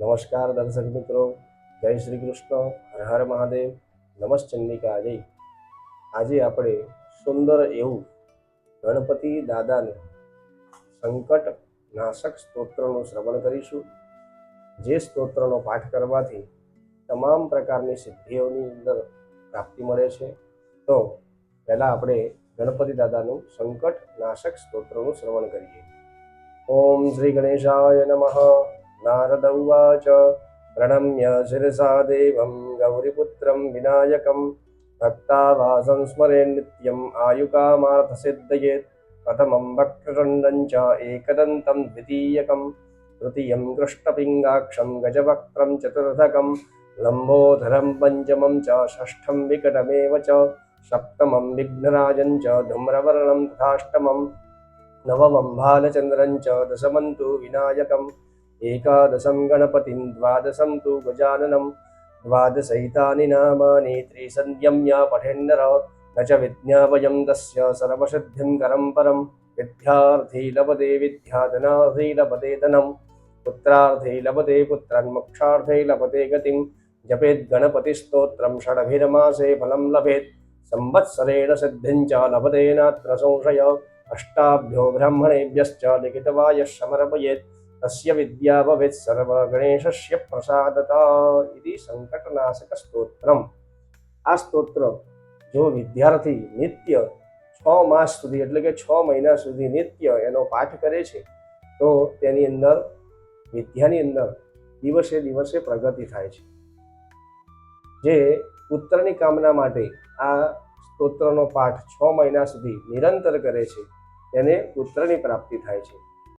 નમસ્કાર દર્શક મિત્રો, જય શ્રી કૃષ્ણ, હર હર મહાદેવ, નમશ્ચંડિકા જય. આજે આપણે સુંદર એવું ગણપતિ દાદાને સંકટ નાશક સ્તોત્રનું શ્રવણ કરીશું. જે સ્તોત્રનો પાઠ કરવાથી તમામ પ્રકારની સિદ્ધિઓની અંદર પ્રાપ્તિ મળે છે. તો પહેલાં આપણે ગણપતિ દાદાનું સંકટ નાશક સ્તોત્રનું શ્રવણ કરીએ. ઓમ શ્રી ગણેશાય નમઃ. નારદ ઉવાચ પ્રણમ્ય શિરસા દેવં ગૌરીપુત્રં વિનાયકં ભક્તાવાસં સ્મરે નિત્યમ આયુકામાર્થસિદ્ધયે. પ્રથમં વક્રતુંડં ચ एकदन्तं द्वितीयकं तृतीयं कृष्णपिङ्गाक्षं गजवक्त्रं चतुर्थकं लम्बोदरं पञ्चमं च षष्ठं विकटमेव च सप्तमं विघ्नराजं च धूम्रवर्णं तथाष्टमं नवमं भालचन्द्रं च दशमं तु विनायकम् एकादशं गणपतिं द्वादशं तु गजाननं द्वादशैतानि नामानि त्रिसन्ध्यम्य पठेन्नर न च विज्ञापयं तस्य सर्वसिद्धिं करं परं. विद्यार्थी लभते विद्याधनार्थी लभते धनं पुत्रार्थी लभते पुत्रं मोक्षार्थी लभते गतिं. जपेत् गणपतिस्तोत्रं षडभिर्मासे फलं लभेत् संवत्सरेण सिद्धिं च लभते नात्र संशय. अष्टाभ्यो ब्राह्मणेभ्यश्च लिखित्वा यः समर्पयेत् तस्य विद्या भवेत् सर्वगणेशस्य प्रसादता. इति संकटनाशक स्तोत्रम. આ સ્તોત્ર જો વિદ્યાર્થી નિત્ય 6 માસ સુધી એટલે કે 6 મહિના સુધી નિત્ય એનો પાઠ કરે છે તો તેની અંદર વિદ્યાની અંદર દિવસે દિવસે પ્રગતિ થાય છે. જે પુત્રની કામના માટે આ સ્તોત્રનો પાઠ 6 મહિના સુધી નિરંતર કરે છે તેને પુત્રની પ્રાપ્તિ થાય છે.